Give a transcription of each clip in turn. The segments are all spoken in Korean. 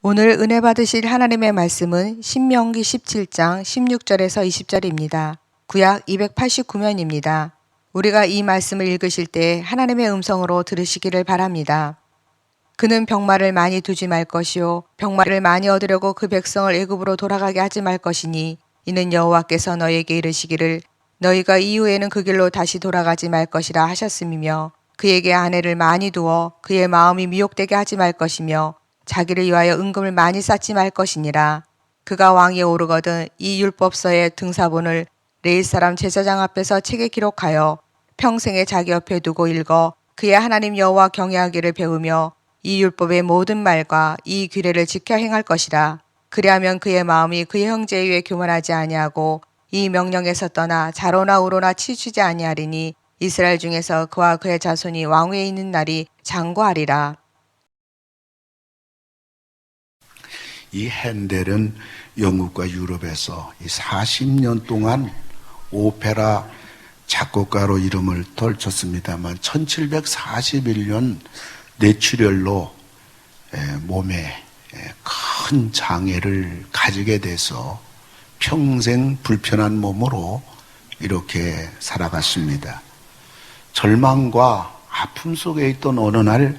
오늘 은혜 받으실 하나님의 말씀은 신명기 17장 16절에서 20절입니다. 구약 289면입니다. 우리가 이 말씀을 읽으실 때 하나님의 음성으로 들으시기를 바랍니다. 그는 병마를 많이 두지 말 것이요 병마를 많이 얻으려고 그 백성을 애굽으로 돌아가게 하지 말 것이니 이는 여호와께서 너희에게 이르시기를 너희가 이후에는 그 길로 다시 돌아가지 말 것이라 하셨음이며 그에게 아내를 많이 두어 그의 마음이 미혹되게 하지 말 것이며 자기를 위하여 은금을 많이 쌓지 말 것이니라. 그가 왕위에 오르거든 이 율법서의 등사본을 레위 사람 제사장 앞에서 책에 기록하여 평생에 자기 옆에 두고 읽어 그의 하나님 여호와 경외하기를 배우며 이 율법의 모든 말과 이 규례를 지켜 행할 것이라. 그리하면 그의 마음이 그의 형제에 위해 교만하지 아니하고 이 명령에서 떠나 좌로나 우로나 치우치지 아니하리니 이스라엘 중에서 그와 그의 자손이 왕위에 있는 날이 장구하리라. 이 핸델은 영국과 유럽에서 40년 동안 오페라 작곡가로 이름을 떨쳤습니다만 1741년 뇌출혈로 몸에 큰 장애를 가지게 돼서 평생 불편한 몸으로 이렇게 살아갔습니다. 절망과 아픔 속에 있던 어느 날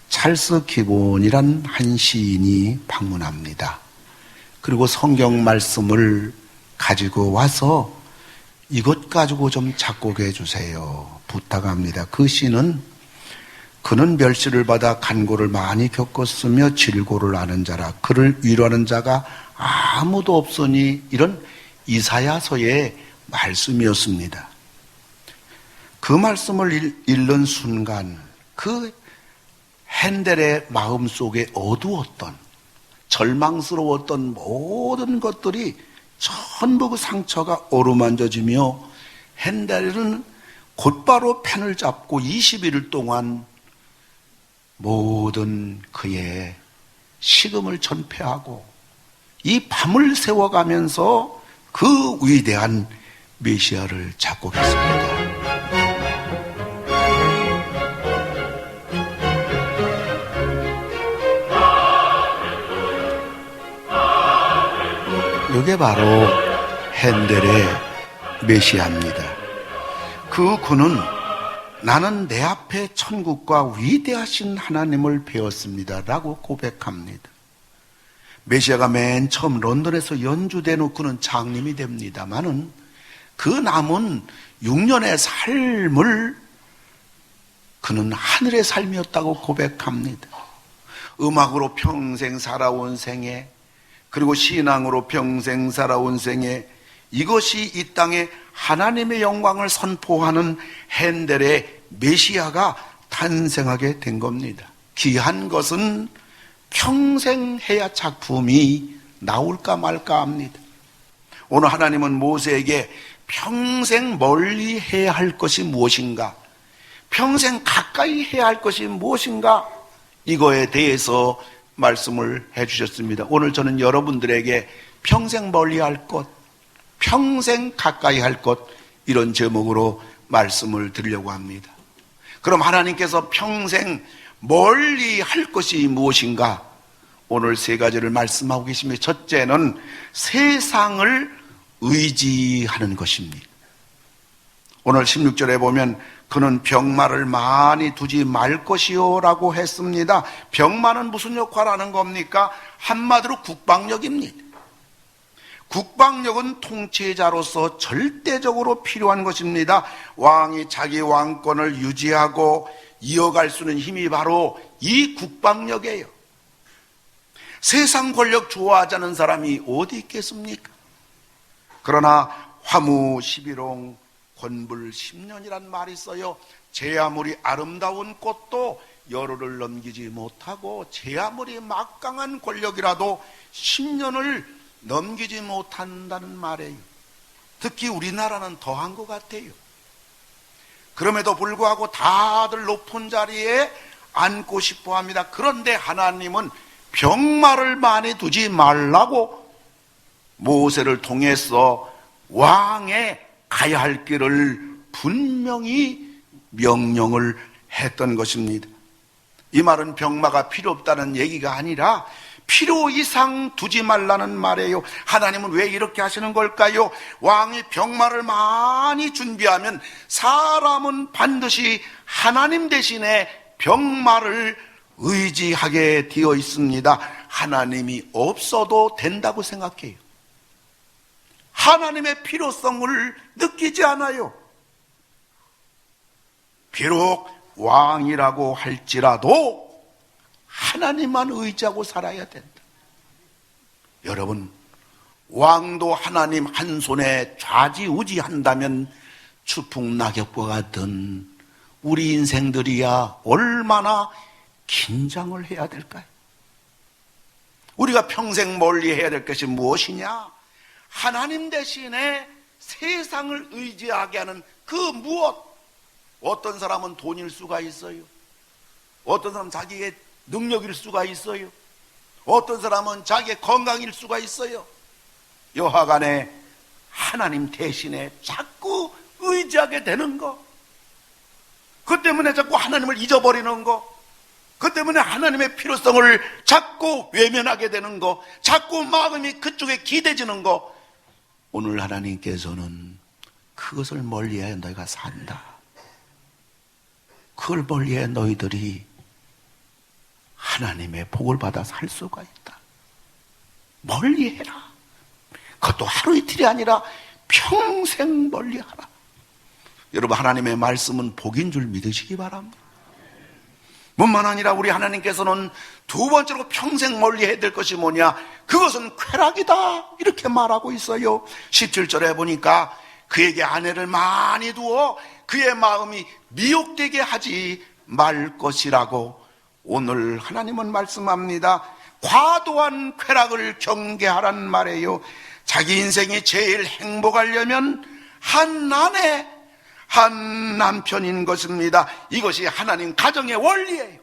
찰스 기본이란 한 시인이 방문합니다. 그리고 성경 말씀을 가지고 와서 이것 가지고 좀 작곡해 주세요. 부탁합니다. 그 시는 그는 멸시를 받아 간고를 많이 겪었으며 질고를 아는 자라 그를 위로하는 자가 아무도 없으니 이런 이사야서의 말씀이었습니다. 그 말씀을 읽는 순간 그 핸델의 마음속에 어두웠던 절망스러웠던 모든 것들이 전부 그 상처가 어루만져지며 핸델은 곧바로 펜을 잡고 21일 동안 모든 그의 식음을 전폐하고 이 밤을 세워가면서 그 위대한 메시아를 작곡했습니다. 이게 바로 핸델의 메시아입니다. 그는 나는 내 앞에 천국과 위대하신 하나님을 배웠습니다 라고 고백합니다. 메시아가 맨 처음 런던에서 연주된 그는 장님이 됩니다마는 그 남은 6년의 삶을 그는 하늘의 삶이었다고 고백합니다. 음악으로 평생 살아온 생애 그리고 신앙으로 평생 살아온 생애 이것이 이 땅에 하나님의 영광을 선포하는 핸델의 메시아가 탄생하게 된 겁니다. 귀한 것은 평생 해야 작품이 나올까 말까 합니다. 오늘 하나님은 모세에게 평생 멀리 해야 할 것이 무엇인가, 평생 가까이 해야 할 것이 무엇인가, 이거에 대해서 말씀을 해주셨습니다. 오늘 저는 여러분들에게 평생 멀리 할 것, 평생 가까이 할 것, 이런 제목으로 말씀을 드리려고 합니다. 그럼 하나님께서 평생 멀리 할 것이 무엇인가? 오늘 세 가지를 말씀하고 계십니다. 첫째는 세상을 의지하는 것입니다. 오늘 16절에 보면 그는 병마를 많이 두지 말 것이요 라고 했습니다. 병마는 무슨 역할을 하는 겁니까? 한마디로 국방력입니다. 국방력은 통치자로서 절대적으로 필요한 것입니다. 왕이 자기 왕권을 유지하고 이어갈 수 있는 힘이 바로 이 국방력이에요. 세상 권력 좋아하지 않는 사람이 어디 있겠습니까? 그러나 화무 11홍 권불 10년이란 말이 있어요. 제 아무리 아름다운 꽃도 열흘을 넘기지 못하고 제 아무리 막강한 권력이라도 10년을 넘기지 못한다는 말이에요. 특히 우리나라는 더한 것 같아요. 그럼에도 불구하고 다들 높은 자리에 앉고 싶어 합니다. 그런데 하나님은 병마를 많이 두지 말라고 모세를 통해서 왕의 가야 할 길을 분명히 명령을 했던 것입니다. 이 말은 병마가 필요 없다는 얘기가 아니라 필요 이상 두지 말라는 말이에요. 하나님은 왜 이렇게 하시는 걸까요? 왕이 병마를 많이 준비하면 사람은 반드시 하나님 대신에 병마를 의지하게 되어 있습니다. 하나님이 없어도 된다고 생각해요. 하나님의 필요성을 느끼지 않아요. 비록 왕이라고 할지라도 하나님만 의지하고 살아야 된다. 여러분, 왕도 하나님 한 손에 좌지우지한다면 추풍낙엽과 같은 우리 인생들이야 얼마나 긴장을 해야 될까요? 우리가 평생 멀리 해야 될 것이 무엇이냐? 하나님 대신에 세상을 의지하게 하는 그 무엇. 어떤 사람은 돈일 수가 있어요. 어떤 사람은 자기의 능력일 수가 있어요. 어떤 사람은 자기의 건강일 수가 있어요. 여하간에 하나님 대신에 자꾸 의지하게 되는 거, 그 때문에 자꾸 하나님을 잊어버리는 거, 그 때문에 하나님의 필요성을 자꾸 외면하게 되는 거, 자꾸 마음이 그쪽에 기대지는 거, 오늘 하나님께서는 그것을 멀리해 너희가 산다. 그걸 멀리해 너희들이 하나님의 복을 받아 살 수가 있다. 멀리해라. 그것도 하루 이틀이 아니라 평생 멀리하라. 여러분, 하나님의 말씀은 복인 줄 믿으시기 바랍니다. 뿐만 아니라 우리 하나님께서는 두 번째로 평생 멀리해야 될 것이 뭐냐? 그것은 쾌락이다, 이렇게 말하고 있어요. 17절에 보니까 그에게 아내를 많이 두어 그의 마음이 미혹되게 하지 말 것이라고 오늘 하나님은 말씀합니다. 과도한 쾌락을 경계하란 말이에요. 자기 인생이 제일 행복하려면 한 아내, 한 남편인 것입니다. 이것이 하나님 가정의 원리예요.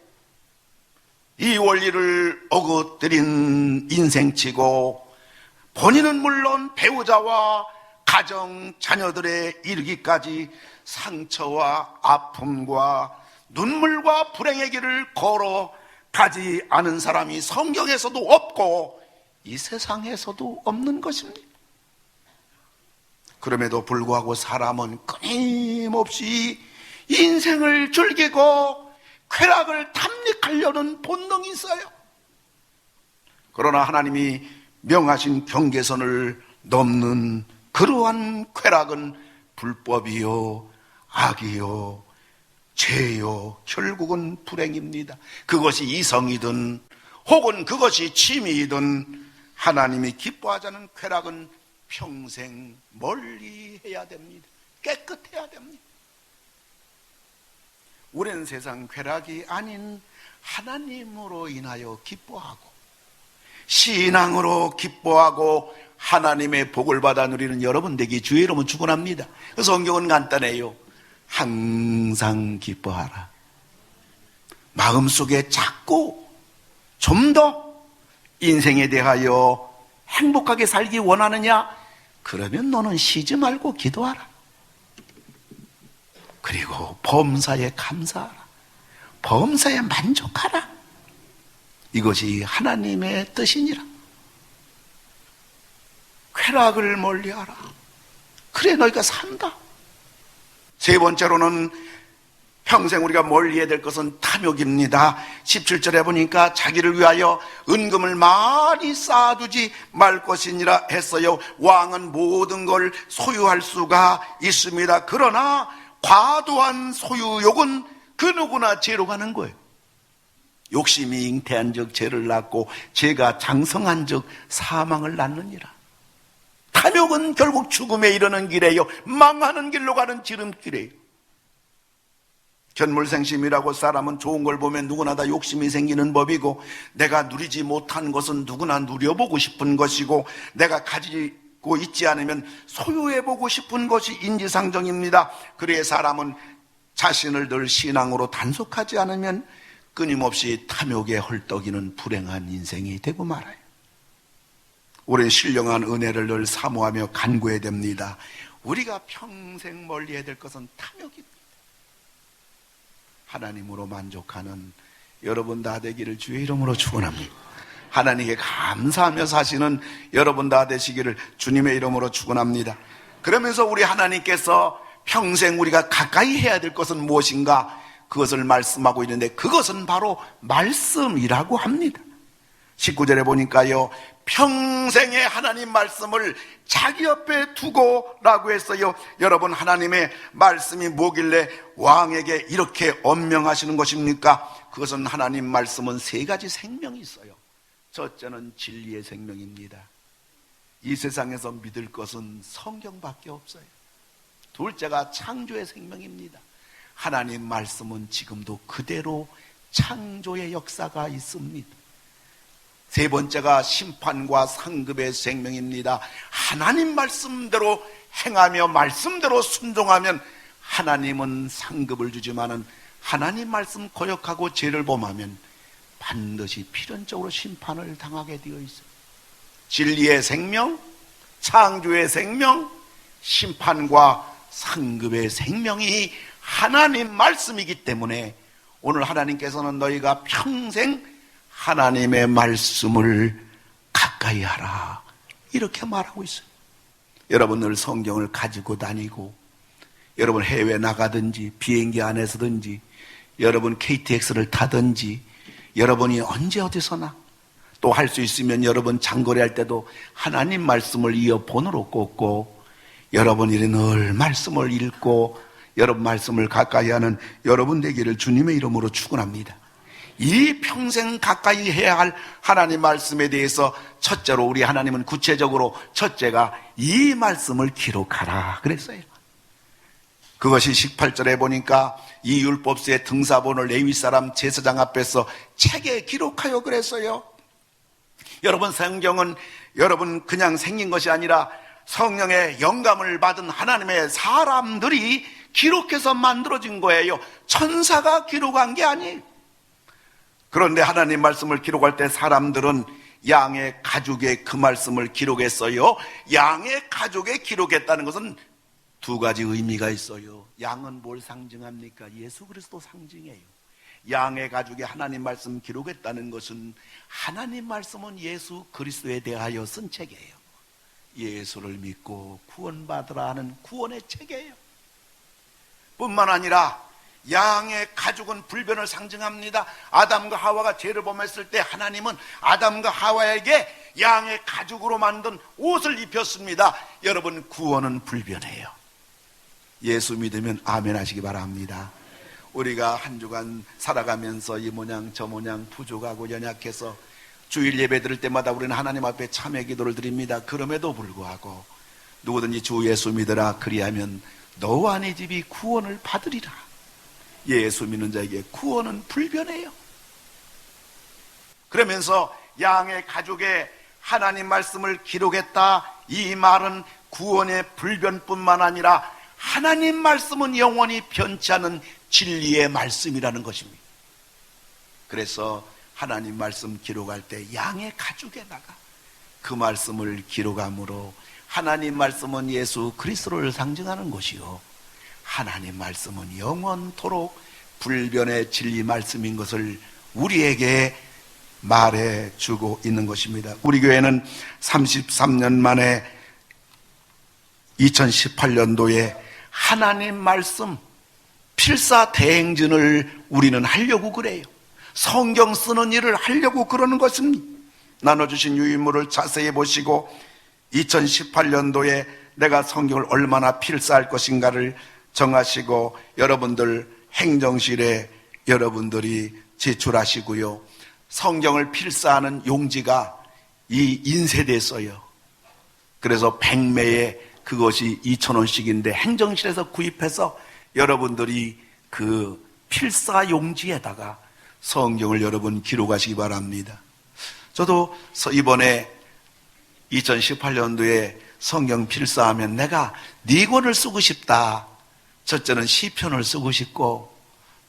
이 원리를 어긋들인 인생치고 본인은 물론 배우자와 가정, 자녀들에 이르기까지 상처와 아픔과 눈물과 불행의 길을 걸어가지 않은 사람이 성경에서도 없고 이 세상에서도 없는 것입니다. 그럼에도 불구하고 사람은 끊임없이 인생을 즐기고 쾌락을 탐닉하려는 본능이 있어요. 그러나 하나님이 명하신 경계선을 넘는 그러한 쾌락은 불법이요, 악이요, 죄요, 결국은 불행입니다. 그것이 이성이든 혹은 그것이 취미이든 하나님이 기뻐하지 않은 쾌락은 평생 멀리 해야 됩니다. 깨끗해야 됩니다. 우리는 세상 쾌락이 아닌 하나님으로 인하여 기뻐하고 신앙으로 기뻐하고 하나님의 복을 받아 누리는 여러분 되기 주의 이름은 축원합니다. 성경은 간단해요. 항상 기뻐하라. 마음속에 자꾸 좀 더 인생에 대하여 행복하게 살기 원하느냐? 그러면 너는 쉬지 말고 기도하라. 그리고 범사에 감사하라. 범사에 만족하라. 이것이 하나님의 뜻이니라. 쾌락을 멀리하라. 그래 너희가 산다. 세 번째로는 평생 우리가 멀리해야 될 것은 탐욕입니다. 17절에 보니까 자기를 위하여 은금을 많이 쌓아두지 말 것이니라 했어요. 왕은 모든 걸 소유할 수가 있습니다. 그러나 과도한 소유욕은 그 누구나 죄로 가는 거예요. 욕심이 잉태한 적 죄를 낳고 죄가 장성한 적 사망을 낳느니라. 탐욕은 결국 죽음에 이르는 길이에요. 망하는 길로 가는 지름길이에요. 견물생심이라고 사람은 좋은 걸 보면 누구나 다 욕심이 생기는 법이고 내가 누리지 못한 것은 누구나 누려보고 싶은 것이고 내가 가지고 있지 않으면 소유해보고 싶은 것이 인지상정입니다. 그래야 사람은 자신을 늘 신앙으로 단속하지 않으면 끊임없이 탐욕에 헐떡이는 불행한 인생이 되고 말아요. 우리는 신령한 은혜를 늘 사모하며 간구해야 됩니다. 우리가 평생 멀리해야 될 것은 탐욕입니다. 하나님으로 만족하는 여러분 다 되기를 주의 이름으로 축원합니다. 하나님께 감사하며 사시는 여러분 다 되시기를 주님의 이름으로 축원합니다. 그러면서 우리 하나님께서 평생 우리가 가까이 해야 될 것은 무엇인가? 그것을 말씀하고 있는데 그것은 바로 말씀이라고 합니다. 19절에 보니까요, 평생의 하나님 말씀을 자기 옆에 두고라고 했어요. 여러분, 하나님의 말씀이 뭐길래 왕에게 이렇게 엄명하시는 것입니까? 그것은 하나님 말씀은 세 가지 생명이 있어요. 첫째는 진리의 생명입니다. 이 세상에서 믿을 것은 성경밖에 없어요. 둘째가 창조의 생명입니다. 하나님 말씀은 지금도 그대로 창조의 역사가 있습니다. 세 번째가 심판과 상급의 생명입니다. 하나님 말씀대로 행하며 말씀대로 순종하면 하나님은 상급을 주지만은 하나님 말씀 거역하고 죄를 범하면 반드시 필연적으로 심판을 당하게 되어 있어요. 진리의 생명, 창조의 생명, 심판과 상급의 생명이 하나님 말씀이기 때문에 오늘 하나님께서는 너희가 평생 하나님의 말씀을 가까이 하라 이렇게 말하고 있어요. 여러분 늘 성경을 가지고 다니고 여러분 해외 나가든지 비행기 안에서든지 여러분 KTX를 타든지 여러분이 언제 어디서나 또 할 수 있으면 여러분 장거리할 때도 하나님 말씀을 이어폰으로 꽂고 여러분이 늘 말씀을 읽고 여러분 말씀을 가까이 하는 여러분 되기를 주님의 이름으로 축원합니다. 이 평생 가까이 해야 할 하나님 말씀에 대해서 첫째로 우리 하나님은 구체적으로 첫째가 이 말씀을 기록하라 그랬어요. 그것이 18절에 보니까 이 율법서의 등사본을 레위 사람 제사장 앞에서 책에 기록하여 그랬어요. 여러분 성경은 여러분 그냥 생긴 것이 아니라 성령의 영감을 받은 하나님의 사람들이 기록해서 만들어진 거예요. 천사가 기록한 게 아니에요. 그런데 하나님 말씀을 기록할 때 사람들은 양의 가죽에 그 말씀을 기록했어요. 양의 가죽에 기록했다는 것은 두 가지 의미가 있어요. 양은 뭘 상징합니까? 예수 그리스도 상징이에요. 양의 가죽에 하나님 말씀 기록했다는 것은 하나님 말씀은 예수 그리스도에 대하여 쓴 책이에요. 예수를 믿고 구원받으라 하는 구원의 책이에요. 뿐만 아니라 양의 가죽은 불변을 상징합니다. 아담과 하와가 죄를 범했을 때 하나님은 아담과 하와에게 양의 가죽으로 만든 옷을 입혔습니다. 여러분 구원은 불변해요. 예수 믿으면 아멘 하시기 바랍니다. 우리가 한 주간 살아가면서 이 모양 저 모양 부족하고 연약해서 주일 예배 드릴 때마다 우리는 하나님 앞에 참회 기도를 드립니다. 그럼에도 불구하고 누구든지 주 예수 믿으라 그리하면 너와 네 집이 구원을 받으리라. 예수 믿는 자에게 구원은 불변해요. 그러면서 양의 가죽에 하나님 말씀을 기록했다. 이 말은 구원의 불변뿐만 아니라 하나님 말씀은 영원히 변치 않는 진리의 말씀이라는 것입니다. 그래서 하나님 말씀 기록할 때 양의 가죽에다가 그 말씀을 기록함으로 하나님 말씀은 예수 그리스도를 상징하는 것이요 하나님 말씀은 영원토록 불변의 진리 말씀인 것을 우리에게 말해주고 있는 것입니다. 우리 교회는 33년 만에 2018년도에 하나님 말씀 필사대행진을 우리는 하려고 그래요. 성경 쓰는 일을 하려고 그러는 것입니다. 나눠주신 유인물을 자세히 보시고 2018년도에 내가 성경을 얼마나 필사할 것인가를 정하시고 여러분들 행정실에 여러분들이 제출하시고요. 성경을 필사하는 용지가 이 인쇄돼 써요. 그래서 100매에 그것이 2,000원씩인데 행정실에서 구입해서 여러분들이 그 필사 용지에다가 성경을 여러분 기록하시기 바랍니다. 저도 이번에 2018년도에 성경 필사하면 내가 4권을 쓰고 싶다. 첫째는 시편을 쓰고 싶고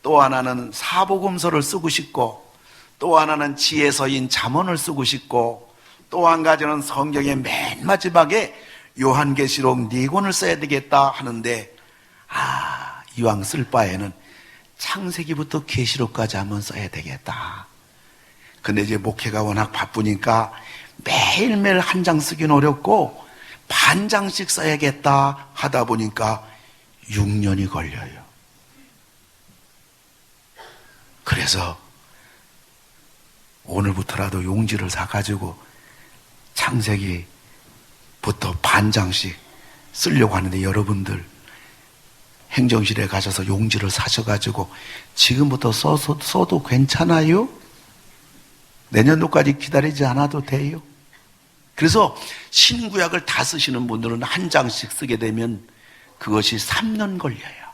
또 하나는 사복음서를 쓰고 싶고 또 하나는 지혜서인 잠언을 쓰고 싶고 또 한 가지는 성경의 맨 마지막에 요한계시록 4권을 써야 되겠다 하는데 이왕 쓸 바에는 창세기부터 계시록까지 한번 써야 되겠다. 근데 이제 목회가 워낙 바쁘니까 매일매일 한 장 쓰긴 어렵고 반 장씩 써야겠다 하다 보니까 6년이 걸려요. 그래서 오늘부터라도 용지를 사가지고 창세기부터 반 장씩 쓰려고 하는데, 여러분들 행정실에 가셔서 용지를 사셔가지고 지금부터 써도 괜찮아요? 내년도까지 기다리지 않아도 돼요. 그래서 신구약을 다 쓰시는 분들은 한 장씩 쓰게 되면 그것이 3년 걸려요.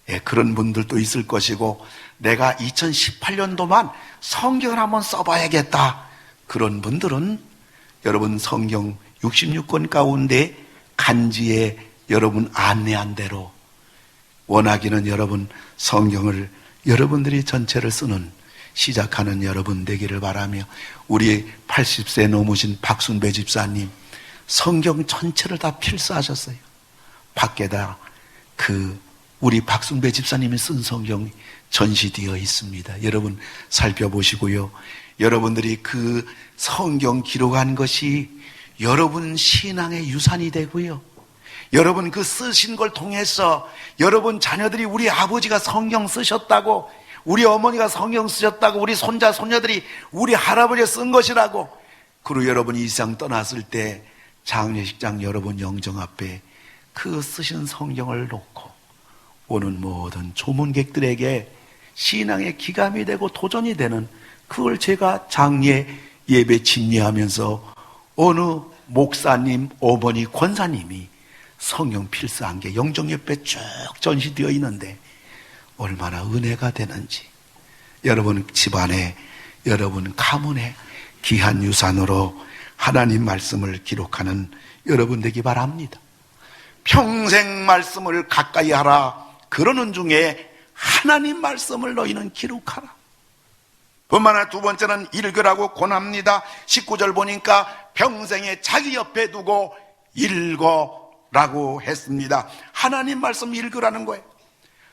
예, 그런 분들도 있을 것이고, 내가 2018년도만 성경을 한번 써봐야겠다, 그런 분들은 여러분 성경 66권 가운데 간지에 여러분 안내한 대로 원하기는 여러분 성경을 여러분들이 전체를 쓰는 시작하는 여러분 되기를 바라며, 우리 80세 넘으신 박순배 집사님 성경 전체를 다 필사하셨어요. 밖에다 우리 박순배 집사님이 쓴 성경이 전시되어 있습니다. 여러분 살펴보시고요. 여러분들이 그 성경 기록한 것이 여러분 신앙의 유산이 되고요. 여러분 그 쓰신 걸 통해서 여러분 자녀들이 우리 아버지가 성경 쓰셨다고, 우리 어머니가 성경 쓰셨다고, 우리 손자 손녀들이 우리 할아버지가 쓴 것이라고, 그리고 여러분이 이 세상 떠났을 때 장례식장 여러분 영정 앞에 그 쓰신 성경을 놓고 오는 모든 조문객들에게 신앙의 기감이 되고 도전이 되는, 그걸 제가 장례 예배 집례하면서 어느 목사님, 어머니, 권사님이 성경 필사한 게 영정 옆에 쭉 전시되어 있는데 얼마나 은혜가 되는지, 여러분 집안에, 여러분 가문에 귀한 유산으로 하나님 말씀을 기록하는 여러분 되기 바랍니다. 평생 말씀을 가까이 하라 그러는 중에 하나님 말씀을 너희는 기록하라. 뿐만 아니라 두 번째는 읽으라고 권합니다. 19절 보니까 평생에 자기 옆에 두고 읽어라고 했습니다. 하나님 말씀 읽으라는 거예요.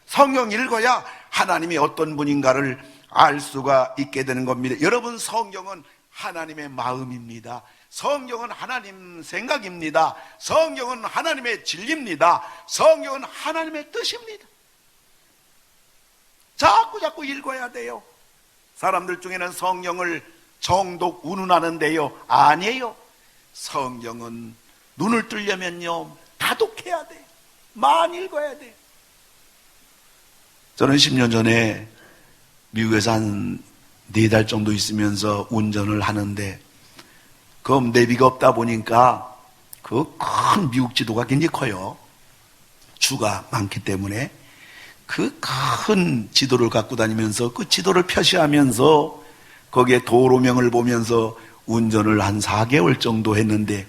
성경 읽어야 하나님이 어떤 분인가를 알 수가 있게 되는 겁니다. 여러분 성경은 하나님의 마음입니다. 성경은 하나님 생각입니다. 성경은 하나님의 진리입니다. 성경은 하나님의 뜻입니다. 자꾸 읽어야 돼요. 사람들 중에는 성경을 정독 운운하는데요, 아니에요. 성경은 눈을 뜨려면요 다독해야 돼요. 많이 읽어야 돼요. 저는 10년 전에 미국에서 한 4달 정도 있으면서 운전을 하는데, 그 내비가 없다 보니까 그 큰 미국 지도가 굉장히 커요. 주가 많기 때문에 그 큰 지도를 갖고 다니면서 그 지도를 표시하면서 거기에 도로명을 보면서 운전을 한 4개월 정도 했는데,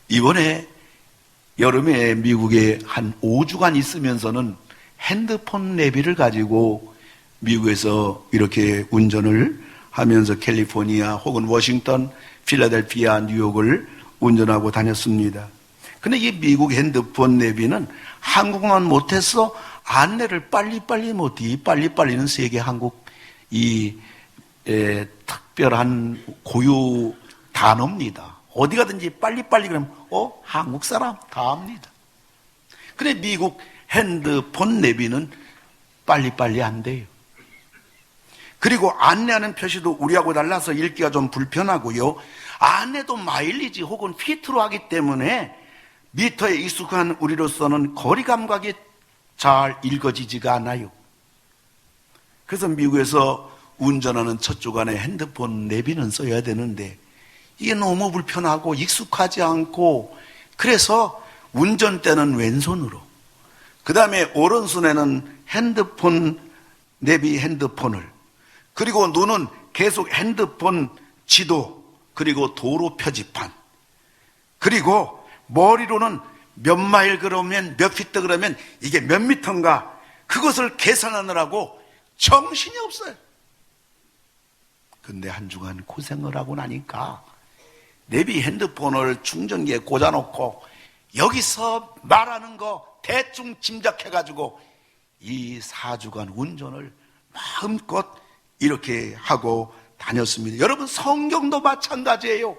이번에 여름에 미국에 한 5주간 있으면서는 핸드폰 내비를 가지고 미국에서 이렇게 운전을 하면서 캘리포니아 혹은 워싱턴, 필라델피아, 뉴욕을 운전하고 다녔습니다. 근데 이 미국 핸드폰 내비는 한국어만 못해서 안내를 빨리빨리 못해. 빨리빨리는 세계 한국 특별한 고유 단어입니다. 어디 가든지 빨리빨리 그러면 한국 사람 다 압니다. 근데 미국 핸드폰 내비는 빨리빨리 안 돼요. 그리고 안내하는 표시도 우리하고 달라서 읽기가 좀 불편하고요. 안내도 마일리지 혹은 피트로 하기 때문에 미터에 익숙한 우리로서는 거리 감각이 잘 읽어지지가 않아요. 그래서 미국에서 운전하는 첫 주간에 핸드폰 내비는 써야 되는데 이게 너무 불편하고 익숙하지 않고, 그래서 운전대는 왼손으로, 그 다음에 오른손에는 핸드폰 내비 핸드폰을, 그리고 눈은 계속 핸드폰 지도, 그리고 도로 표지판, 그리고 머리로는 몇 마일 그러면 몇 피트 그러면 이게 몇 미터인가, 그것을 계산하느라고 정신이 없어요. 근데 한 주간 고생을 하고 나니까 내비 핸드폰을 충전기에 꽂아놓고 여기서 말하는 거 대충 짐작해가지고 이 4주간 운전을 마음껏 이렇게 하고 다녔습니다. 여러분, 성경도 마찬가지예요.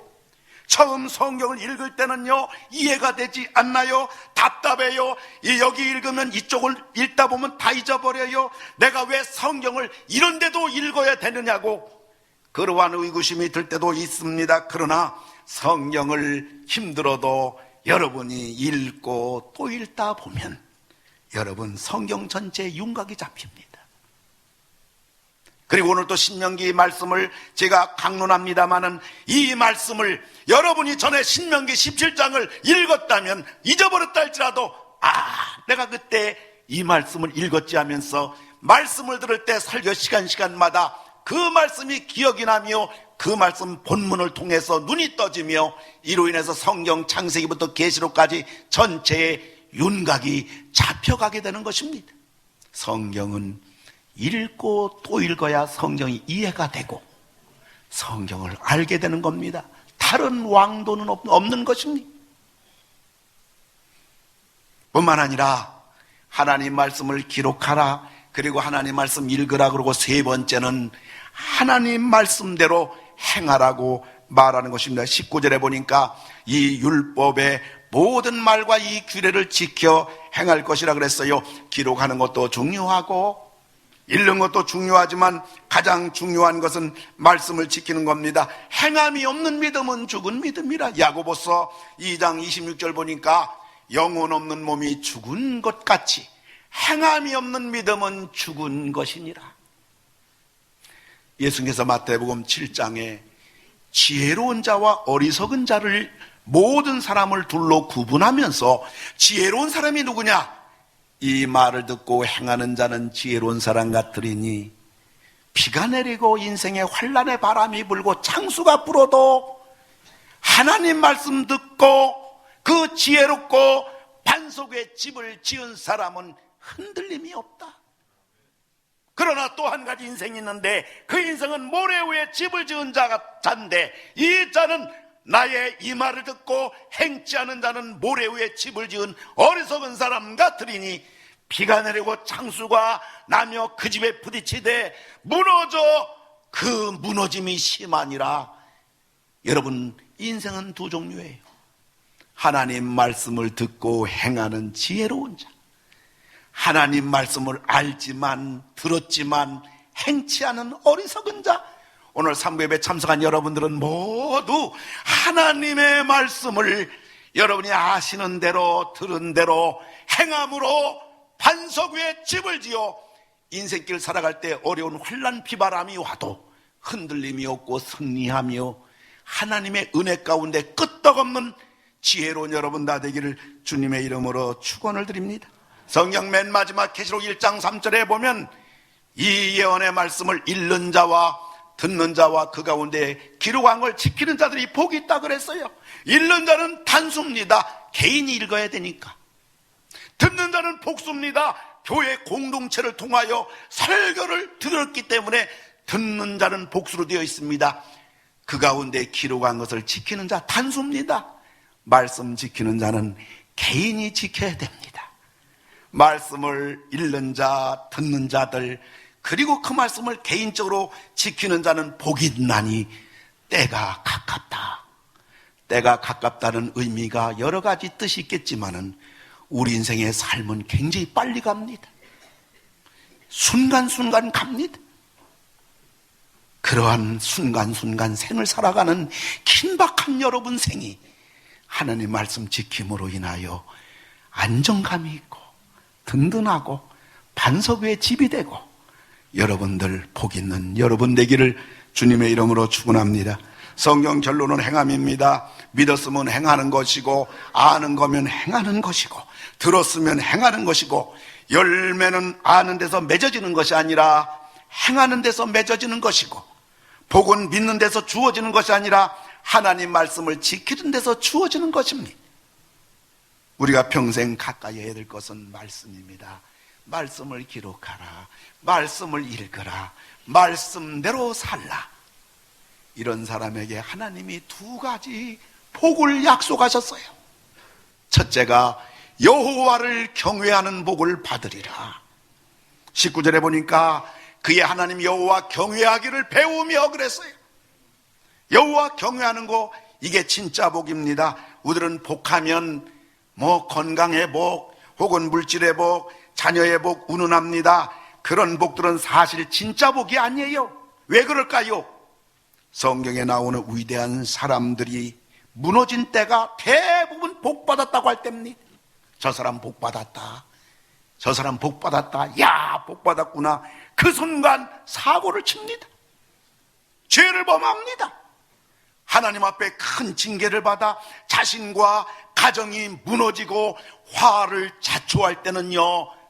처음 성경을 읽을 때는요, 이해가 되지 않나요? 답답해요. 여기 읽으면 이쪽을 읽다 보면 다 잊어버려요. 내가 왜 성경을 이런데도 읽어야 되느냐고 그러한 의구심이 들 때도 있습니다. 그러나 성경을 힘들어도 여러분이 읽고 또 읽다 보면 여러분 성경 전체에 윤곽이 잡힙니다. 그리고 오늘 또 신명기 말씀을 제가 강론합니다마는 이 말씀을 여러분이 전에 신명기 17장을 읽었다면 잊어버렸다 할지라도 내가 그때 이 말씀을 읽었지 하면서 말씀을 들을 때 설교 시간마다 그 말씀이 기억이 나며 그 말씀 본문을 통해서 눈이 떠지며 이로 인해서 성경 창세기부터 계시록까지 전체의 윤곽이 잡혀가게 되는 것입니다. 성경은 읽고 또 읽어야 성경이 이해가 되고 성경을 알게 되는 겁니다. 다른 왕도는 없는 것입니다. 뿐만 아니라 하나님 말씀을 기록하라, 그리고 하나님 말씀 읽으라, 그러고 세 번째는 하나님 말씀대로 행하라고 말하는 것입니다. 19절에 보니까 이 율법의 모든 말과 이 규례를 지켜 행할 것이라 그랬어요. 기록하는 것도 중요하고 읽는 것도 중요하지만 가장 중요한 것은 말씀을 지키는 겁니다. 행함이 없는 믿음은 죽은 믿음이라. 야고보서 2장 26절 보니까 영혼 없는 몸이 죽은 것 같이 행함이 없는 믿음은 죽은 것이니라. 예수님께서 마태복음 7장에 지혜로운 자와 어리석은 자를 모든 사람을 둘로 구분하면서 지혜로운 사람이 누구냐? 이 말을 듣고 행하는 자는 지혜로운 사람 같으리니 비가 내리고 인생에 환난의 바람이 불고 창수가 불어도 하나님 말씀 듣고 그 지혜롭고 반석에 집을 지은 사람은 흔들림이 없다. 그러나 또 한 가지 인생이 있는데 그 인생은 모래 위에 집을 지은 자인데 이 자는 나의 이 말을 듣고 행치 않은 자는 모래 위에 집을 지은 어리석은 사람 같으리니 비가 내리고 창수가 나며 그 집에 부딪히되 무너져 그 무너짐이 심하니라. 여러분, 인생은 두 종류예요. 하나님 말씀을 듣고 행하는 지혜로운 자, 하나님 말씀을 알지만 들었지만 행치 않은 어리석은 자. 오늘 3부예배 참석한 여러분들은 모두 하나님의 말씀을 여러분이 아시는 대로 들은 대로 행함으로 반석 위에 집을 지어 인생길 살아갈 때 어려운 환난 비바람이 와도 흔들림이 없고 승리하며 하나님의 은혜 가운데 끄떡없는 지혜로운 여러분 다 되기를 주님의 이름으로 축원을 드립니다. 성경 맨 마지막 계시록 1장 3절에 보면 이 예언의 말씀을 읽는 자와 듣는 자와 그 가운데 기록한 걸 지키는 자들이 복이 있다 그랬어요. 읽는 자는 단수입니다. 개인이 읽어야 되니까. 듣는 자는 복수입니다. 교회 공동체를 통하여 설교를 들었기 때문에 듣는 자는 복수로 되어 있습니다. 그 가운데 기록한 것을 지키는 자 단수입니다. 말씀 지키는 자는 개인이 지켜야 됩니다. 말씀을 읽는 자, 듣는 자들, 그리고 그 말씀을 개인적으로 지키는 자는 복이 있나니 때가 가깝다. 때가 가깝다는 의미가 여러 가지 뜻이 있겠지만은 우리 인생의 삶은 굉장히 빨리 갑니다. 순간순간 갑니다. 그러한 순간순간 생을 살아가는 긴박한 여러분 생이 하나님 말씀 지킴으로 인하여 안정감이 있고 든든하고 반석 위에 집이 되고 여러분들 복 있는 여러분 되기를 주님의 이름으로 축원합니다. 성경 결론은 행함입니다. 믿었으면 행하는 것이고 아는 거면 행하는 것이고 들었으면 행하는 것이고 열매는 아는 데서 맺어지는 것이 아니라 행하는 데서 맺어지는 것이고 복은 믿는 데서 주어지는 것이 아니라 하나님 말씀을 지키는 데서 주어지는 것입니다. 우리가 평생 가까이 해야 될 것은 말씀입니다. 말씀을 기록하라, 말씀을 읽으라, 말씀대로 살라. 이런 사람에게 하나님이 두 가지 복을 약속하셨어요. 첫째가 여호와를 경외하는 복을 받으리라. 19절에 보니까 그의 하나님 여호와 경외하기를 배우며 그랬어요. 여호와 경외하는 거, 이게 진짜 복입니다. 우리들은 복하면 뭐 건강의 복, 혹은 물질의 복, 자녀의 복 운운합니다. 그런 복들은 사실 진짜 복이 아니에요. 왜 그럴까요? 성경에 나오는 위대한 사람들이 무너진 때가 대부분 복받았다고 할 때입니다. 저 사람 복받았다, 저 사람 복받았다, 야 복받았구나. 그 순간 사고를 칩니다. 죄를 범합니다. 하나님 앞에 큰 징계를 받아 자신과 가정이 무너지고 화를 자초할 때는요,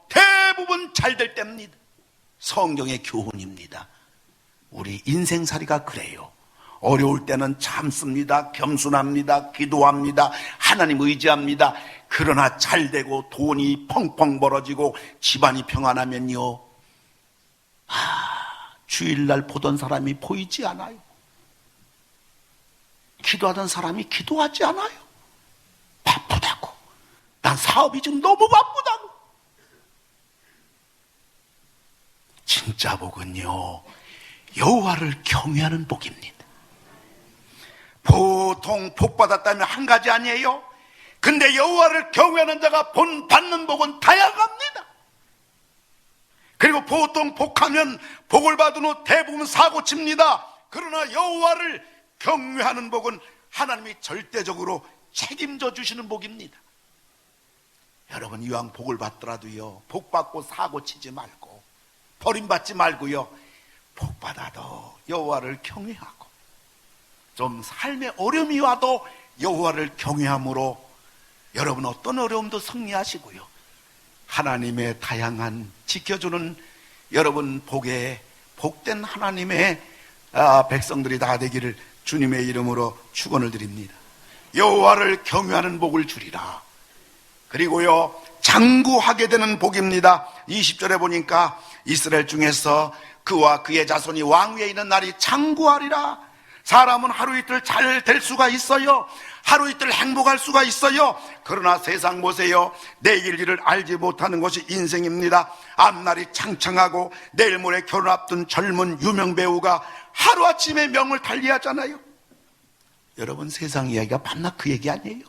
대부분 잘 될 때입니다. 성경의 교훈입니다. 우리 인생살이가 그래요. 어려울 때는 참습니다. 겸손합니다. 기도합니다. 하나님 의지합니다. 그러나 잘 되고 돈이 펑펑 벌어지고 집안이 평안하면요, 주일날 보던 사람이 보이지 않아요. 기도하던 사람이 기도하지 않아요. 바쁘다고. 난 사업이 지금 너무 바쁘다고. 진짜 복은요, 여호와를 경외하는 복입니다. 보통 복 받았다면 한 가지 아니에요? 근데 여호와를 경외하는 자가 받는 복은 다양합니다. 그리고 보통 복하면 복을 받은 후 대부분 사고칩니다. 그러나 여호와를 경외하는 복은 하나님이 절대적으로 책임져 주시는 복입니다. 여러분, 이왕 복을 받더라도요, 복 받고 사고치지 말고 버림받지 말고요, 복 받아도 여호와를 경외하고, 좀 삶에 어려움이 와도 여호와를 경외함으로 여러분 어떤 어려움도 승리하시고요, 하나님의 다양한 지켜주는 여러분 복에 복된 하나님의 백성들이 다 되기를 주님의 이름으로 축원을 드립니다. 여호와를 경외하는 복을 주리라. 그리고요, 장구하게 되는 복입니다. 20절에 보니까 이스라엘 중에서 그와 그의 자손이 왕위에 있는 날이 장구하리라. 사람은 하루 이틀 잘 될 수가 있어요. 하루 이틀 행복할 수가 있어요. 그러나 세상 보세요. 내일 일을 알지 못하는 것이 인생입니다. 앞날이 창창하고 내일 모레 결혼 앞둔 젊은 유명 배우가 하루아침에 명을 달리하잖아요. 여러분, 세상 이야기가 밤낮 그 얘기 아니에요.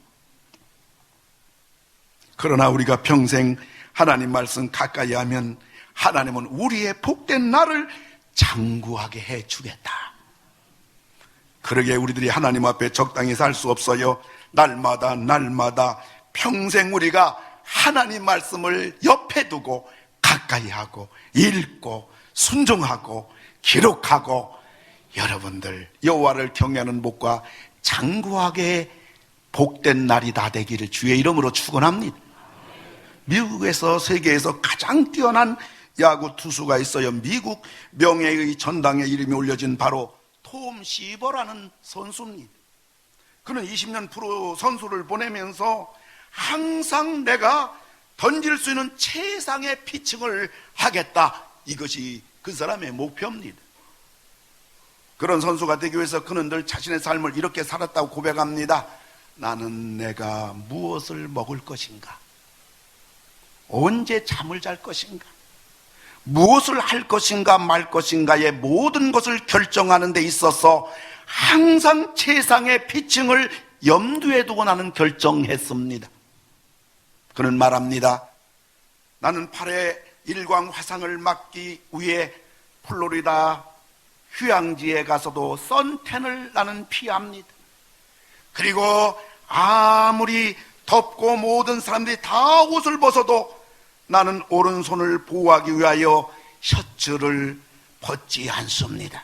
그러나 우리가 평생 하나님 말씀 가까이 하면 하나님은 우리의 복된 날을 장구하게 해주겠다. 그러게 우리들이 하나님 앞에 적당히 살 수 없어요. 날마다 평생 우리가 하나님 말씀을 옆에 두고 가까이 하고 읽고 순종하고 기록하고, 여러분들 여호와를 경외하는 복과 장구하게 복된 날이 다 되기를 주의 이름으로 축원합니다. 미국에서 세계에서 가장 뛰어난 야구 투수가 있어요. 미국 명예의 전당에 이름이 올려진 바로 톰 시버라는 선수입니다. 그는 20년 프로 선수를 보내면서 항상 내가 던질 수 있는 최상의 피칭을 하겠다, 이것이 그 사람의 목표입니다. 그런 선수가 되기 위해서 그는 늘 자신의 삶을 이렇게 살았다고 고백합니다. 나는 내가 무엇을 먹을 것인가, 언제 잠을 잘 것인가, 무엇을 할 것인가 말 것인가의 모든 것을 결정하는 데 있어서 항상 최상의 피칭을 염두에 두고 나는 결정했습니다. 그는 말합니다. 나는 팔에 일광 화상을 맞기 위해 플로리다 휴양지에 가서도 선탠을 나는 피합니다. 그리고 아무리 덥고 모든 사람들이 다 옷을 벗어도 나는 오른손을 보호하기 위하여 셔츠를 벗지 않습니다.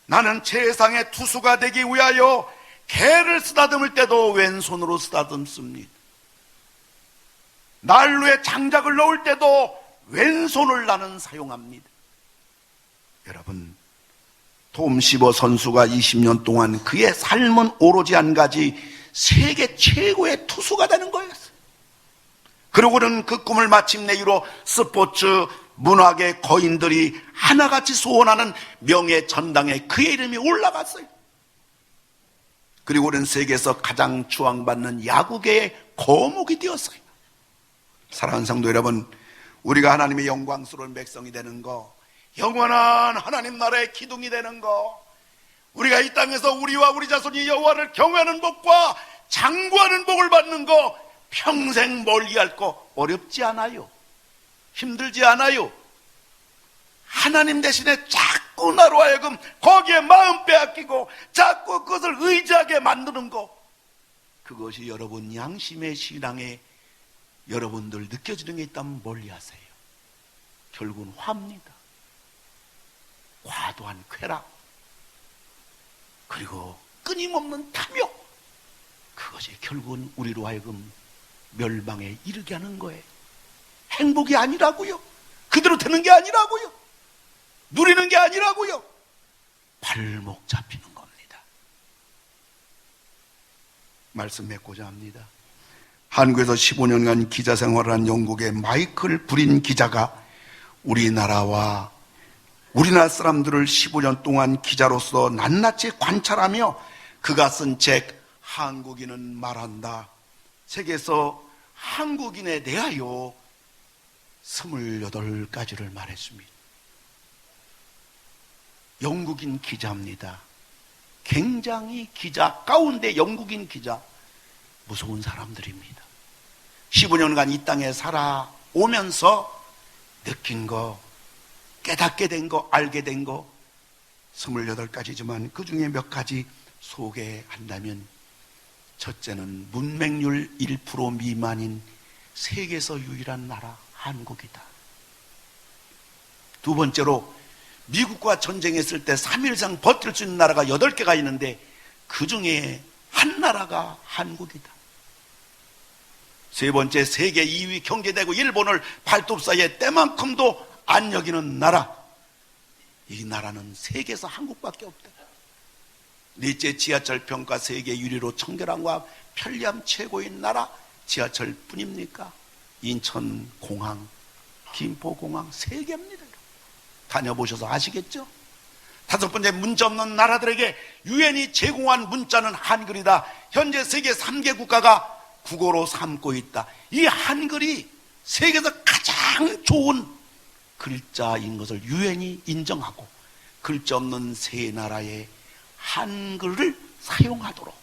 나는 최상의 투수가 되기 위하여 개를 쓰다듬을 때도 왼손으로 쓰다듬습니다. 난로에 장작을 넣을 때도 왼손을 나는 사용합니다. 여러분, 톰 시버 선수가 20년 동안 그의 삶은 오로지 한 가지, 세계 최고의 투수가 되는 거였어요. 그러고는 그 꿈을 마침내 이루어 스포츠 문학의 거인들이 하나같이 소원하는 명예 전당에 그의 이름이 올라갔어요. 그리고는 세계에서 가장 추앙받는 야구계의 거목이 되었어요. 사랑하는 성도 여러분, 우리가 하나님의 영광스러운 백성이 되는 거, 영원한 하나님 나라의 기둥이 되는 거, 우리가 이 땅에서 우리와 우리 자손이 여호와를 경외하는 복과 장구하는 복을 받는 거, 평생 멀리할 거 어렵지 않아요. 힘들지 않아요. 하나님 대신에 자꾸 나로 하여금 거기에 마음 빼앗기고 자꾸 그것을 의지하게 만드는 거, 그것이 여러분 양심의 신앙에 여러분들 느껴지는 게 있다면 멀리하세요. 결국은 화입니다. 과도한 쾌락, 그리고 끊임없는 탐욕, 그것이 결국은 우리로 하여금 멸망에 이르게 하는 거예요. 행복이 아니라고요. 그대로 되는 게 아니라고요. 누리는 게 아니라고요. 발목 잡히는 겁니다. 말씀 맺고자 합니다. 한국에서 15년간 기자 생활을 한 영국의 마이클 브린 기자가 우리나라 사람들을 15년 동안 기자로서 낱낱이 관찰하며 그가 쓴 책 한국인은 말한다, 책에서 한국인에 대하여 28가지를 말했습니다. 영국인 기자입니다. 굉장히 기자 가운데 영국인 기자, 무서운 사람들입니다. 15년간 이 땅에 살아오면서 느낀 거, 깨닫게 된 거, 알게 된 거 28가지지만 그 중에 몇 가지 소개한다면, 첫째는 문맹률 1% 미만인 세계에서 유일한 나라 한국이다. 두 번째로 미국과 전쟁했을 때 3일 이상 버틸 수 있는 나라가 8개가 있는데 그 중에 한 나라가 한국이다. 세 번째, 세계 2위 경제대국 일본을 발톱 사이에 때만큼도 안 여기는 나라, 이 나라는 세계에서 한국밖에 없다. 넷째, 지하철 평가 세계 1위로 청결함과 편리함 최고인 나라 지하철뿐입니까? 인천공항, 김포공항 3개입니다. 다녀보셔서 아시겠죠? 다섯 번째, 문자 없는 나라들에게 유엔이 제공한 문자는 한글이다. 현재 세계 3개 국가가 국어로 삼고 있다. 이 한글이 세계에서 가장 좋은 글자인 것을 유엔이 인정하고 글자 없는 세 나라의 한글을 사용하도록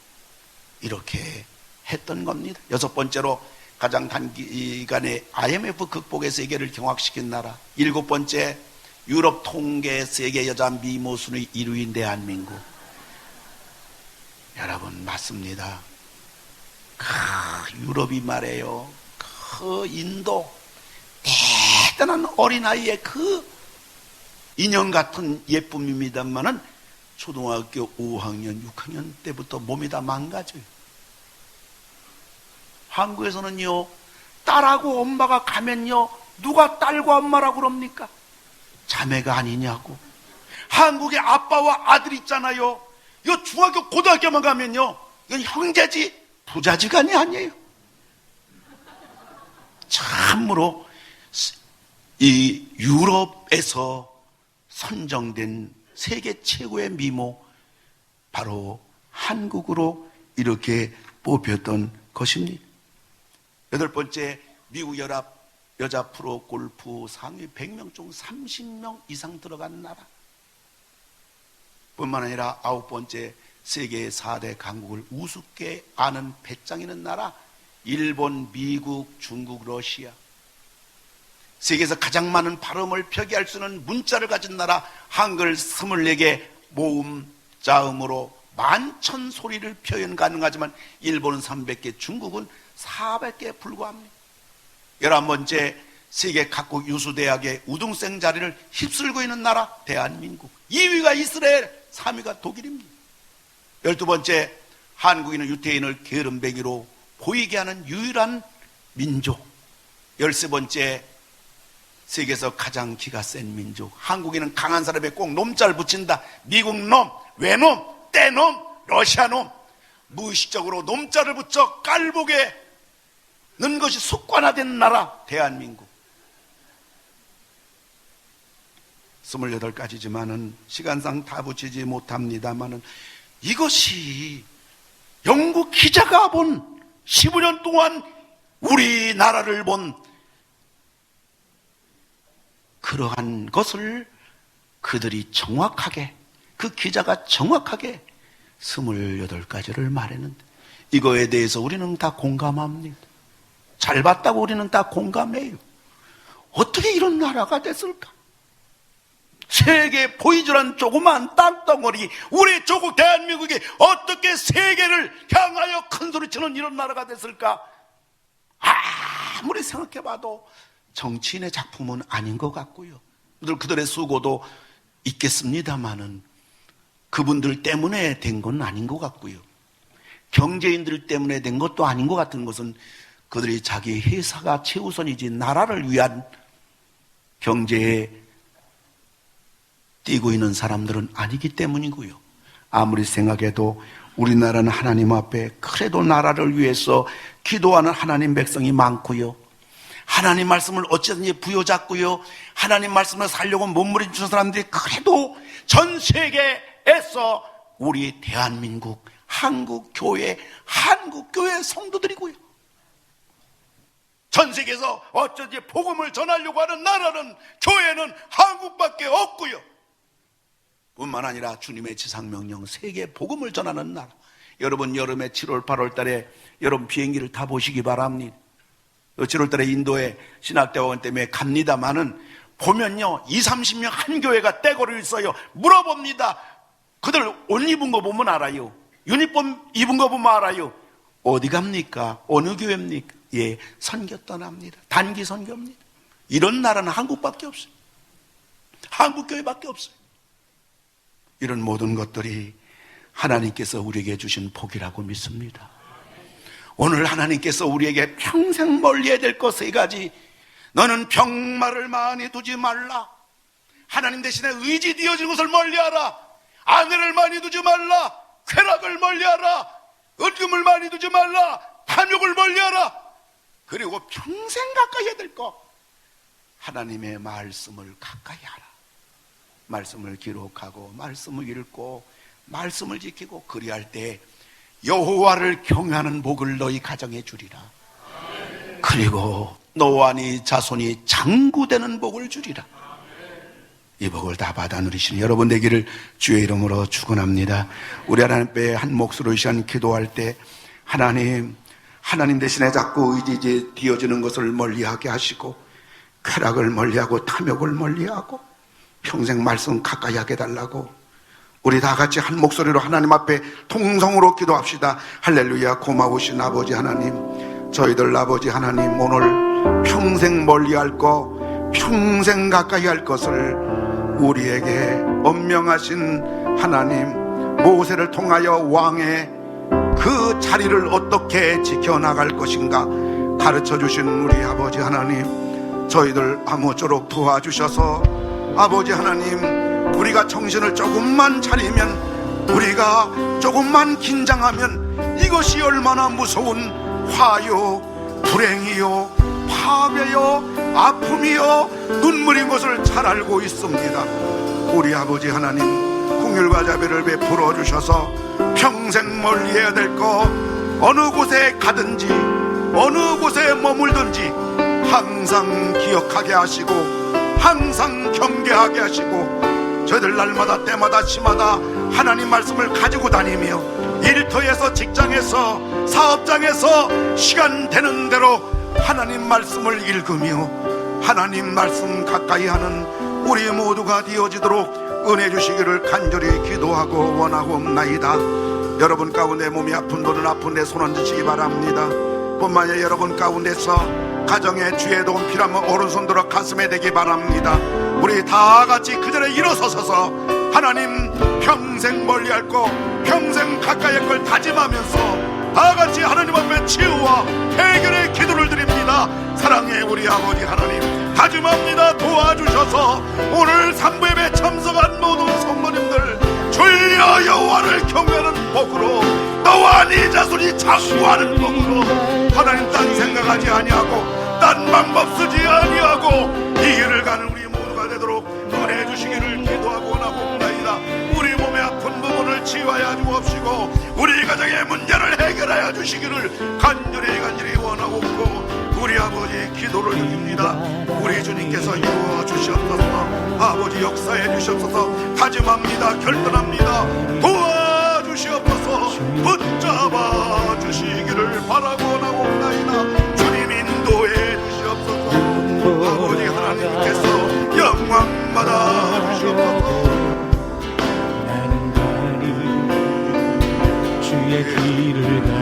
이렇게 했던 겁니다. 여섯 번째로 가장 단기간에 IMF 극복의 세계를 경악시킨 나라. 일곱 번째, 유럽 통계 세계 여자 미모 순위 1위인 대한민국. 여러분, 맞습니다. 유럽이 말해요. 인도 대단한 어린아이의 인형 같은 예쁨입니다만은 초등학교 5학년, 6학년 때부터 몸이 다 망가져요. 한국에서는요, 딸하고 엄마가 가면요, 누가 딸과 엄마라고 그럽니까? 자매가 아니냐고. 한국의 아빠와 아들 있잖아요. 이 중학교, 고등학교만 가면요, 이건 형제지 부자지간이 아니에요. 참으로 이 유럽에서 선정된 세계 최고의 미모, 바로 한국으로 이렇게 뽑혔던 것입니다. 여덟 번째, 미국 연합 여자 프로 골프 상위 100명 중 30명 이상 들어간 나라. 뿐만 아니라 아홉 번째, 세계 4대 강국을 우습게 아는 배짱 있는 나라. 일본, 미국, 중국, 러시아. 세계에서 가장 많은 발음을 표기할 수 있는 문자를 가진 나라. 한글 24개 모음 자음으로 만천 소리를 표현 가능하지만 일본은 300개, 중국은 400개에 불과합니다. 11번째, 세계 각국 유수대학의 우등생 자리를 휩쓸고 있는 나라 대한민국. 2위가 이스라엘, 3위가 독일입니다. 12번째, 한국인은 유태인을 게으름뱅이로 보이게 하는 유일한 민족. 13번째, 세계에서 가장 기가 센 민족. 한국인은 강한 사람에 꼭 놈자를 붙인다. 미국 놈, 외놈, 떼놈, 러시아 놈, 무의식적으로 놈자를 붙여 깔보게 는 것이 습관화된 나라 대한민국. 28가지지만은 시간상 다 붙이지 못합니다만은 이것이 영국 기자가 본 15년 동안 우리나라를 본 그러한 것을 그들이 정확하게, 그 기자가 정확하게 28가지를 말했는데, 이거에 대해서 우리는 다 공감합니다. 잘 봤다고 우리는 다 공감해요. 어떻게 이런 나라가 됐을까? 세계 보이즈란 조그만 땅덩어리, 우리 조국 대한민국이 어떻게 세계를 향하여 큰소리치는 이런 나라가 됐을까? 아무리 생각해봐도 정치인의 작품은 아닌 것 같고요. 그들의 수고도 있겠습니다마는 그분들 때문에 된 건 아닌 것 같고요. 경제인들 때문에 된 것도 아닌 것 같은 것은 그들이 자기 회사가 최우선이지 나라를 위한 경제에 뛰고 있는 사람들은 아니기 때문이고요. 아무리 생각해도 우리나라는 하나님 앞에 그래도 나라를 위해서 기도하는 하나님 백성이 많고요. 하나님 말씀을 어찌든지 부여잡고요. 하나님 말씀을 살려고 몸부림치는 사람들이 그래도 전 세계에서 우리 대한민국, 한국교회 성도들이고요. 전 세계에서 어쩐지 복음을 전하려고 하는 나라는, 교회는 한국밖에 없고요. 뿐만 아니라 주님의 지상명령, 세계 복음을 전하는 나라. 여러분 여름에 7월 8월 달에 여러분 비행기를 타보시기 바랍니다. 7월 달에 인도에 신학대학원 때문에 갑니다마는 보면요 20-30명 한 교회가 떼거리를 써요. 물어봅니다. 그들 옷 입은 거 보면 알아요. 유니폼 입은 거 보면 알아요. 어디 갑니까? 어느 교회입니까? 예, 선교 떠납니다. 단기 선교입니다. 이런 나라는 한국밖에 없어요. 한국교회밖에 없어요. 이런 모든 것들이 하나님께서 우리에게 주신 복이라고 믿습니다. 오늘 하나님께서 우리에게 평생 멀리해야 될 것 3가지. 너는 병마를 많이 두지 말라. 하나님 대신에 의지 되어진 것을 멀리하라. 아내를 많이 두지 말라. 쾌락을 멀리하라. 은금을 많이 두지 말라. 탐욕을 멀리하라. 그리고 평생 가까이 해야 될 것, 하나님의 말씀을 가까이 하라. 말씀을 기록하고 말씀을 읽고 말씀을 지키고 그리할 때 여호와를 경외하는 복을 너희 가정에 주리라. 그리고 너와 네 자손이 장구되는 복을 주리라. 이 복을 다 받아 누리시는 여러분 되기를 주의 이름으로 축원합니다. 우리 하나님 앞에 한 몫으로 이 시간 기도할 때 하나님 대신에 자꾸 의지 되어지는 것을 멀리하게 하시고 쾌락을 멀리하고 탐욕을 멀리하고 평생 말씀 가까이 하게 달라고 우리 다 같이 한 목소리로 하나님 앞에 통성으로 기도합시다. 할렐루야. 고마우신 아버지 하나님, 저희들 아버지 하나님, 오늘 평생 멀리할 것, 평생 가까이 할 것을 우리에게 엄명하신 하나님, 모세를 통하여 왕의 그 자리를 어떻게 지켜나갈 것인가 가르쳐 주신 우리 아버지 하나님, 저희들 아무쪼록 도와주셔서 아버지 하나님, 우리가 정신을 조금만 차리면, 우리가 조금만 긴장하면 이것이 얼마나 무서운 화요, 불행이요, 파괴요, 아픔이요, 눈물인 것을 잘 알고 있습니다. 우리 아버지 하나님, 긍휼과 자비를 베풀어 주셔서 평생 멀리해야 될 것, 어느 곳에 가든지 어느 곳에 머물든지 항상 기억하게 하시고 항상 경계하게 하시고 저희들 날마다 때마다 시마다 하나님 말씀을 가지고 다니며 일터에서 직장에서 사업장에서 시간 되는 대로 하나님 말씀을 읽으며 하나님 말씀 가까이 하는 우리 모두가 되어지도록 은혜 주시기를 간절히 기도하고 원하옵나이다. 여러분 가운데 몸이 아픈 분은 아픈 데 손 얹으시기 바랍니다. 뿐만 아니라 여러분 가운데서 가정에 주의 도움 필요하면 오른손 들어 가슴에 대기 바랍니다. 우리 다 같이 그 자리에 일어서서 하나님 평생 멀리할 거, 평생 가까이 할 걸 다짐하면서 다 같이 하나님 앞에 치유와 해결의 기도를 드립니다. 사랑의 우리 아버지 하나님, 다짐합니다. 도와주셔서 오늘 3부 예배 참석한 모든 성도님들 주여 여호와를 경외하는 복으로, 너와 네 자손이 장구하는 복으로 하나님 딴 생각하지 아니하고 딴 방법 쓰지 아니하고 이 길을 가는 우리 모두가 되도록 은혜 주시기를 기도하고 원하옵나이다. 우리 몸의 아픈 부분을 치유하여 주옵시고 우리 가정의 문제를 해결하여 주시기를 간절히 원하옵고 우리 우리 아버지 기도를 드립니다. 우리 주님께서 이루어 주시옵소서. 아버지 역사해 주시옵소서. 다짐합니다. 결단합니다. 도와주시옵소서. 붙잡아 주시기를 바라고 나옵나이다. 주님 인도해 주시옵소서. 아버지 하나님께서 영광 받아 주시옵소서. 나는 가리 주의 길을 가리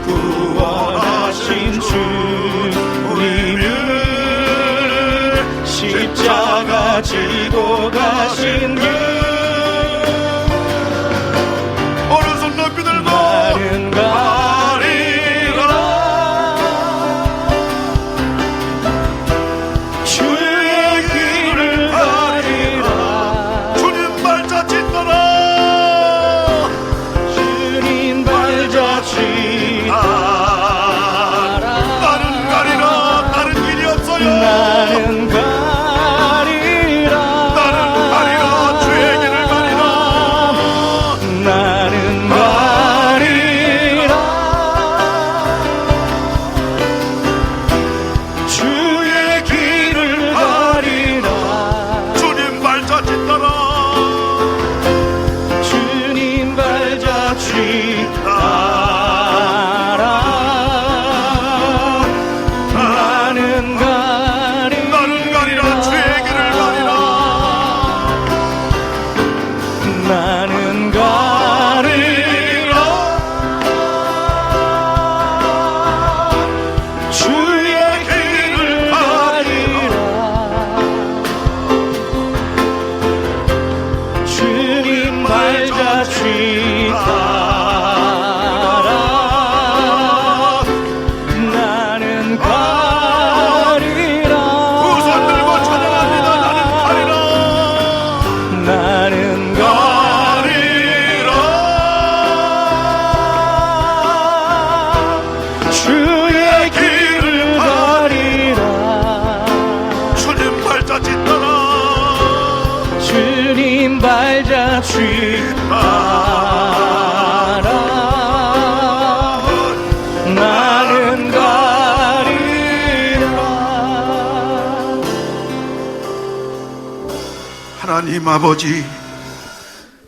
구원하신 주님을 십자가 지고 가신 길 오른손 높이 들고 나는 가리라 주의 길을 가리라 주님 발자취 따라 주님 발자취 나는 가리라 주의 길을 가리라 나는 가리라 주의 길을 가리라 주님 발자취 따라 주님 발자취 따라 나는 나는 가리라 주의 길을 가리라 주님 발자취 따라 나는 가리라 두 손 들고 찬양합니다. 나는 가리라 나는 주의 길을 가리라 주님 발자취 따라 주님 발자취 따라 나는 가리라 하나님 아버지,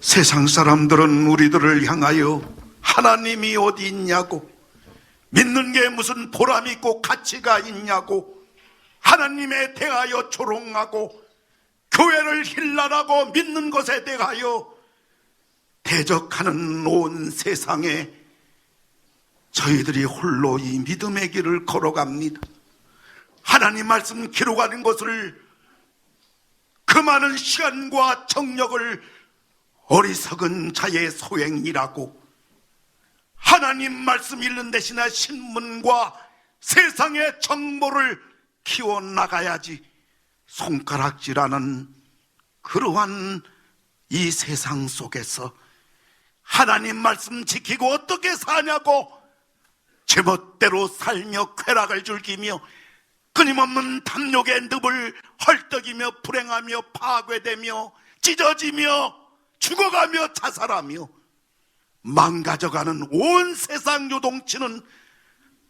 세상 사람들은 우리들을 향하여 하나님이 어디 있냐고, 믿는 게 무슨 보람 있고 가치가 있냐고, 하나님에 대하여 조롱하고 교회를 힐난하고 믿는 것에 대하여 대적하는 온 세상에 저희들이 홀로 이 믿음의 길을 걸어갑니다. 하나님 말씀 기록하는 것을, 그 많은 시간과 정력을 어리석은 자의 소행이라고, 하나님 말씀 읽는 대신에 신문과 세상의 정보를 키워나가야지 손가락질하는 그러한 이 세상 속에서 하나님 말씀 지키고 어떻게 사냐고 제멋대로 살며 쾌락을 즐기며 끊임없는 탐욕의 늪을 헐떡이며 불행하며 파괴되며 찢어지며 죽어가며 자살하며 망가져가는 온 세상 요동치는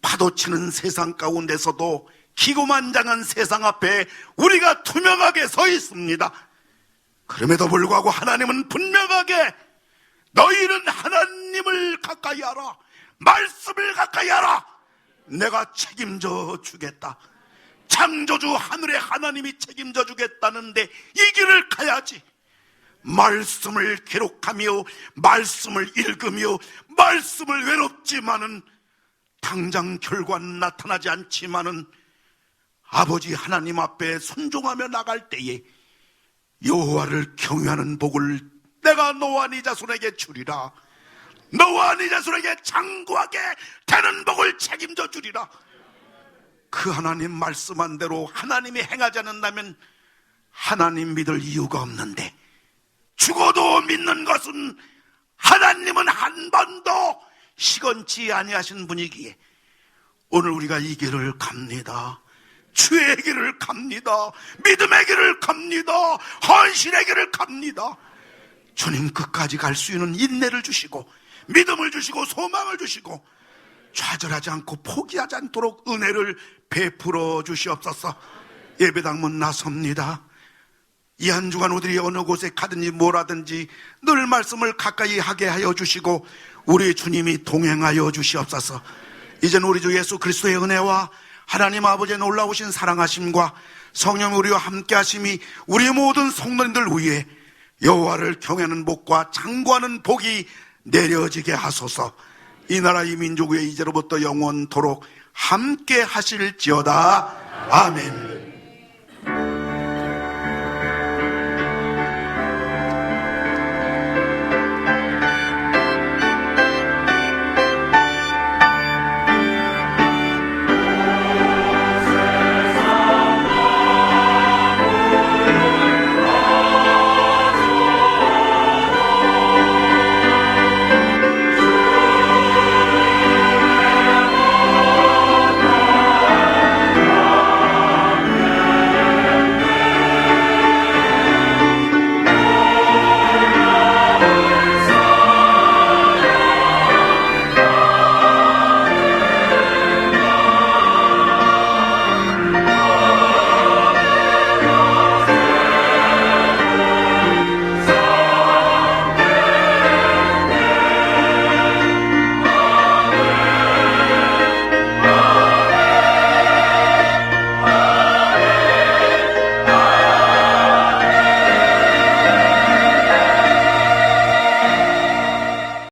파도치는 세상 가운데서도 기고만장한 세상 앞에 우리가 투명하게 서 있습니다. 그럼에도 불구하고 하나님은 분명하게 너희는 하나님을 가까이 하라, 말씀을 가까이 하라, 내가 책임져 주겠다. 창조주 하늘의 하나님이 책임져 주겠다는데 이 길을 가야지. 말씀을 기록하며 말씀을 읽으며 말씀을 외롭지만은 당장 결과는 나타나지 않지만은 아버지 하나님 앞에 순종하며 나갈 때에 여호와를 경외하는 복을 내가 너와 네 자손에게 주리라. 너와 네 자손에게 장구하게 되는 복을 책임져 주리라. 그 하나님 말씀한 대로 하나님이 행하지 않는다면 하나님 믿을 이유가 없는데, 죽어도 믿는 것은 하나님은 한 번도 시건치 아니하신 분이기에 오늘 우리가 이 길을 갑니다. 주의 길을 갑니다. 믿음의 길을 갑니다. 헌신의 길을 갑니다. 주님 끝까지 갈 수 있는 인내를 주시고 믿음을 주시고 소망을 주시고 좌절하지 않고 포기하지 않도록 은혜를 베풀어 주시옵소서. 예배당 문 나섭니다. 이 한 주간 우리들이 어느 곳에 가든지 뭐라든지 늘 말씀을 가까이 하게 하여 주시고 우리 주님이 동행하여 주시옵소서. 이제는 우리 주 예수 그리스도의 은혜와 하나님 아버지의 놀라우신 사랑하심과 성령 우리와 함께 하심이 우리 모든 성도님들 위해 여호와를 경외하는 복과 장구하는 복이 내려지게 하소서. 이 나라 이 민족 위에 이제로부터 영원토록 함께 하실지어다. 아멘.